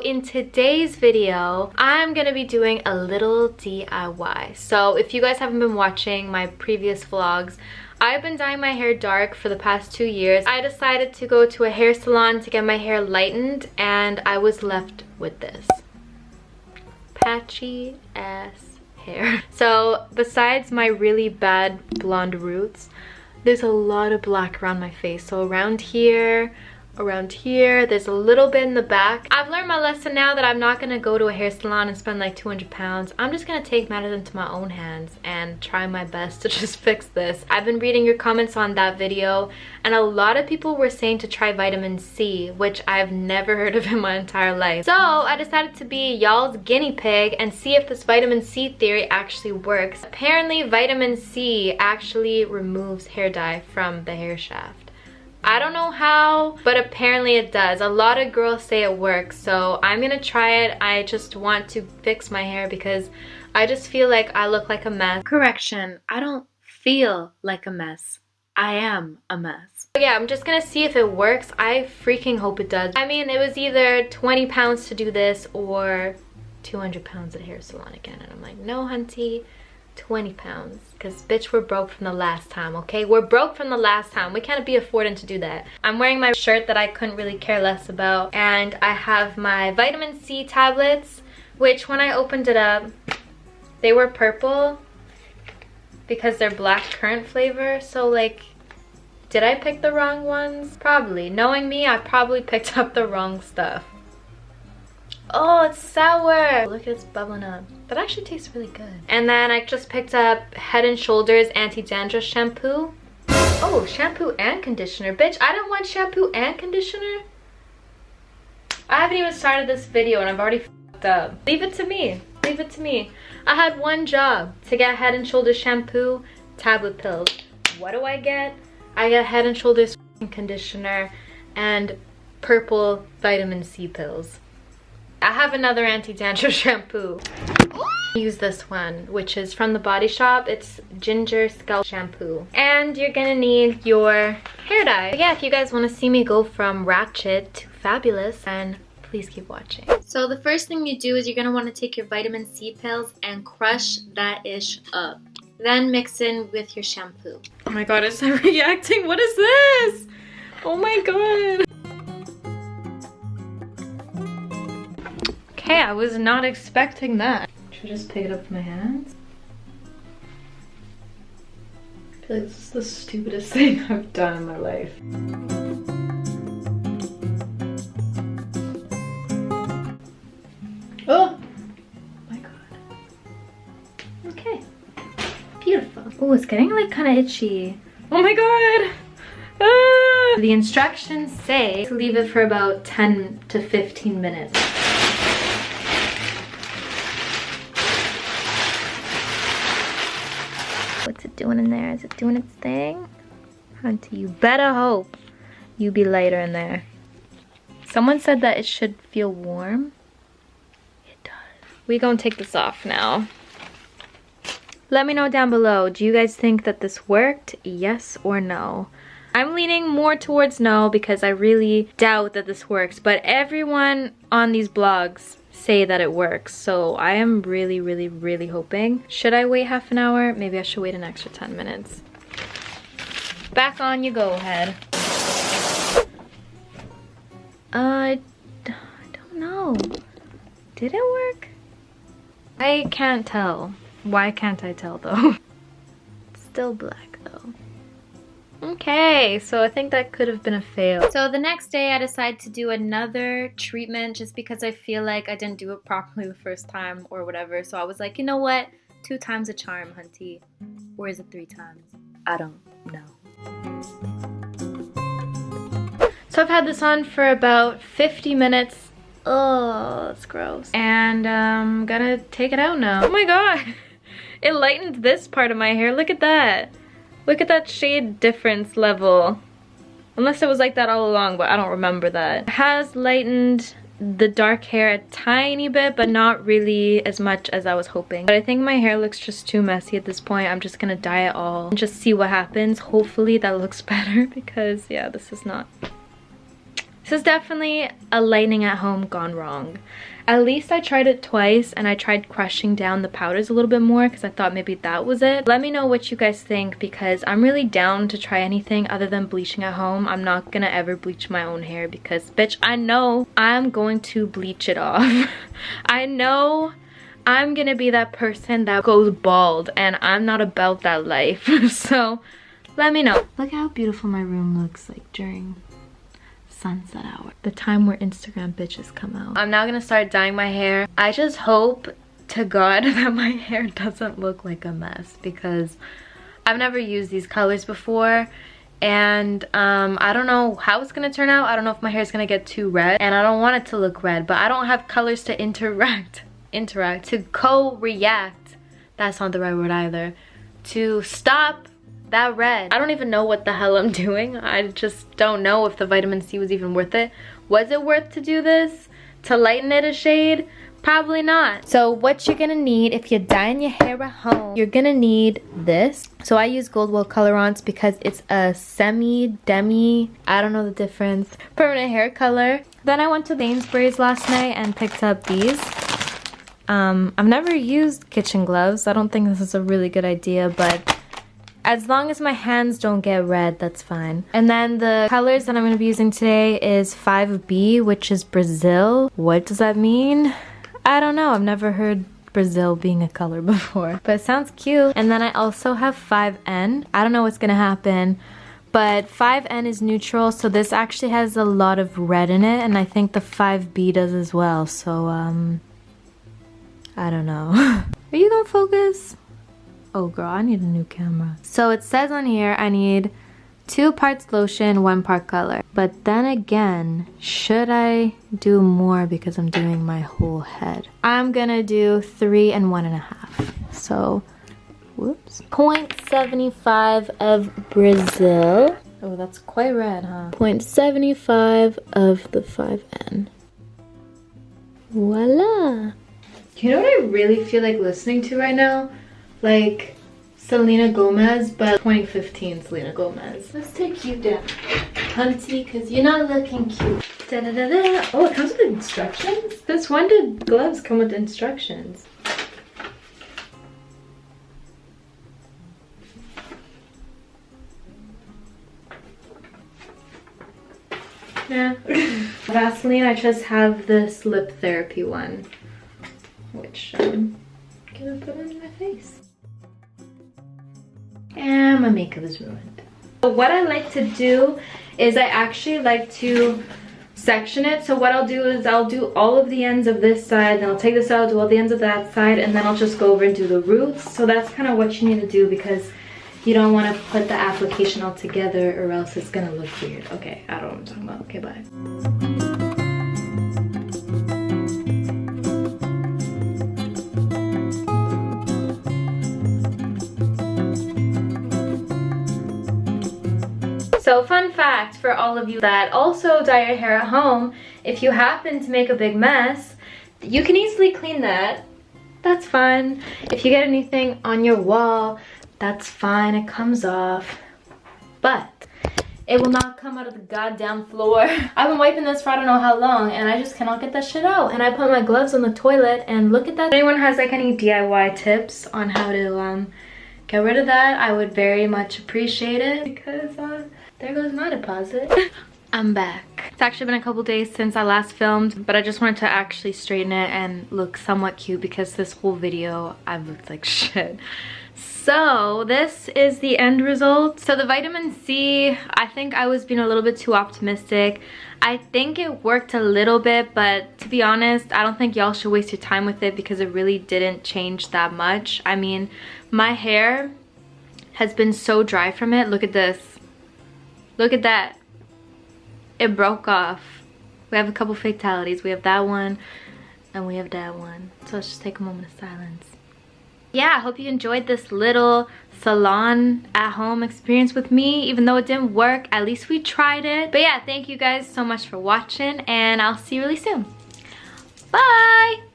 in today's video, I'm gonna be doing a little DIY. So if you guys haven't been watching my previous vlogs, I've been dyeing my hair dark for the past 2 years. I decided to go to a hair salon to get my hair lightened, and I was left with this patchy ass hair. So besides my really bad blonde roots, there's a lot of black around my face. So around here, there's a little bit in the back. I've learned my lesson now that I'm not gonna go to a hair salon and spend like 200 pounds. I'm just gonna take matters into my own hands and try my best to just fix this. I've been reading your comments on that video, and a lot of people were saying to try vitamin C, which I've never heard of in my entire life. So I decided to be y'all's guinea pig and see if this vitamin C theory actually works. Apparently vitamin C actually removes hair dye from the hair shaft. I don't know how, but apparently it does. A lot of girls say it works, so I'm gonna try it. I just want to fix my hair because I just feel like I look like a mess. Correction, I don't feel like a mess. I am a mess. So yeah, I'm just gonna see if it works. I freaking hope it does. I mean, it was either 20 pounds to do this or 200 pounds at hair salon again, and I'm like, no hunty, 20 pounds, because bitch, we're broke from the last time, okay? We're broke from the last time. We can't be affording to do that. I'm wearing my shirt that I couldn't really care less about, and I have my vitamin C tablets, which when I opened it up, they were purple because they're black currant flavor. So like, did I pick the wrong ones? Probably. Knowing me, I probably picked up the wrong stuff. Oh, it's sour. Look, it's bubbling up. That actually tastes really good. And then I just picked up Head and Shoulders Anti-Dandruff Shampoo. Oh, shampoo and conditioner. Bitch, I don't want shampoo and conditioner. I haven't even started this video and I've already fucked up. Leave it to me. Leave it to me. I had one job, to get Head and Shoulders shampoo, tablet pills. What do I get? I get Head and Shoulders conditioner and purple vitamin C pills. I have another anti-dandruff shampoo. Use this one, which is from the Body Shop. It's ginger scalp shampoo. And you're gonna need your hair dye. Yeah, if you guys want to see me go from ratchet to fabulous, then please keep watching. So the first thing you do is you're gonna want to take your vitamin C pills and crush that ish up. Then mix in with your shampoo. Oh my god, it's not reacting. What is this? Oh my god. Okay, I was not expecting that. Should I just pick it up with my hands? I feel like this is the stupidest thing I've done in my life. Oh my god. Okay. Beautiful. Oh, it's getting like kind of itchy. Oh my god. Ah! The instructions say to leave it for about 10 to 15 minutes. What's it doing in there? Is it doing its thing? Hunty, you better hope you be lighter in there. Someone said that it should feel warm. It does. We gonna take this off now. Let me know down below, do you guys think that this worked? Yes or no? I'm leaning more towards no because I really doubt that this works, but everyone on these blogs say that it works, so I am really hoping. Should I wait half an hour? Maybe I should wait an extra 10 minutes. Back on you go, head. I don't know. Did it work? I can't tell. Why can't I tell though? It's still black though. Okay, so I think that could have been a fail. So the next day I decided to do another treatment just because I feel like I didn't do it properly the first time or whatever. So I was like, you know what? 2 times a charm, hunty. Or is it 3 times? I don't know. So I've had this on for about 50 minutes. Oh, that's gross. And I'm gonna take it out now. Oh my god. It lightened this part of my hair. Look at that. Look at that shade difference level. Unless it was like that all along, but I don't remember that. It has lightened the dark hair a tiny bit, but not really as much as I was hoping. But I think my hair looks just too messy at this point. I'm just gonna dye it all and just see what happens. Hopefully that looks better because yeah, this is not This is definitely a lightening at home gone wrong. At least I tried it twice and I tried crushing down the powders a little bit more because I thought maybe that was it. Let me know what you guys think because I'm really down to try anything other than bleaching at home. I'm not gonna ever bleach my own hair because bitch, I know I'm going to bleach it off. I know I'm gonna be that person that goes bald and I'm not about that life. So let me know. Look how beautiful my room looks like during sunset hour, the time where Instagram bitches come out. I'm now gonna start dyeing my hair. I just hope to God that my hair doesn't look like a mess because I've never used these colors before and I don't know how it's gonna turn out. I don't know if my hair is gonna get too red and I don't want it to look red, but I don't have colors to to co-react, that's not the right word either, to stop that red. I don't even know what the hell I'm doing. I just don't know if the vitamin C was even worth it. Was it worth to do this? To lighten it a shade? Probably not. So what you're gonna need if you're dyeing your hair at home, you're gonna need this. So I use Goldwell Colorants because it's a demi, I don't know the difference, permanent hair color. Then I went to Sainsbury's last night and picked up these. I've never used kitchen gloves. I don't think this is a really good idea, but as long as my hands don't get red, that's fine. And then the colors that I'm going to be using today is 5B, which is Brazil. What does that mean? I don't know. I've never heard Brazil being a color before, but it sounds cute. And then I also have 5N. I don't know what's going to happen, but 5N is neutral, so this actually has a lot of red in it, and I think the 5B does as well, so I don't know. Are you gonna focus? Oh girl, I need a new camera. So it says on here I need 2 parts lotion, 1 part color. But then again, should I do more because I'm doing my whole head? I'm gonna do 3 and 1.5. So, whoops. 0.75 of Brazil. Oh, that's quite red, huh? 0.75 of the 5N. Voila. You know what I really feel like listening to right now? Like Selena Gomez, but 2015 Selena Gomez. Let's take you down, hunty, because you're not looking cute. Da -da -da -da. Oh, it comes with instructions? Since when did gloves come with instructions? Yeah. Vaseline, I just have this lip therapy one, which I'm gonna put on my face. And my makeup is ruined. But what I like to do is I actually like to section it. So what I'll do is I'll do all of the ends of this side, then I'll take this out, do all the ends of that side, and then I'll just go over and do the roots. So that's kind of what you need to do because you don't want to put the application all together or else it's gonna look weird. Okay, I don't know what I'm talking about. Okay, bye. So fun fact for all of you that also dye your hair at home, if you happen to make a big mess, you can easily clean that. That's fine. If you get anything on your wall, that's fine, it comes off. But it will not come out of the goddamn floor. I've been wiping this for I don't know how long and I just cannot get that shit out. And I put my gloves on the toilet and look at that. If anyone has like any DIY tips on how to get rid of that, I would very much appreciate it because there goes my deposit. I'm back. It's actually been a couple days since I last filmed, but I just wanted to actually straighten it and look somewhat cute because this whole video I've looked like shit. So this is the end result. So the vitamin C, I think I was being a little bit too optimistic. I think it worked a little bit, but to be honest, I don't think y'all should waste your time with it because it really didn't change that much. I mean, my hair has been so dry from it. Look at this. Look at that. It broke off. We have a couple fatalities. We have that one and we have that one. So let's just take a moment of silence. Yeah, I hope you enjoyed this little salon at home experience with me. Even though it didn't work, at least we tried it. But yeah, thank you guys so much for watching and I'll see you really soon. Bye!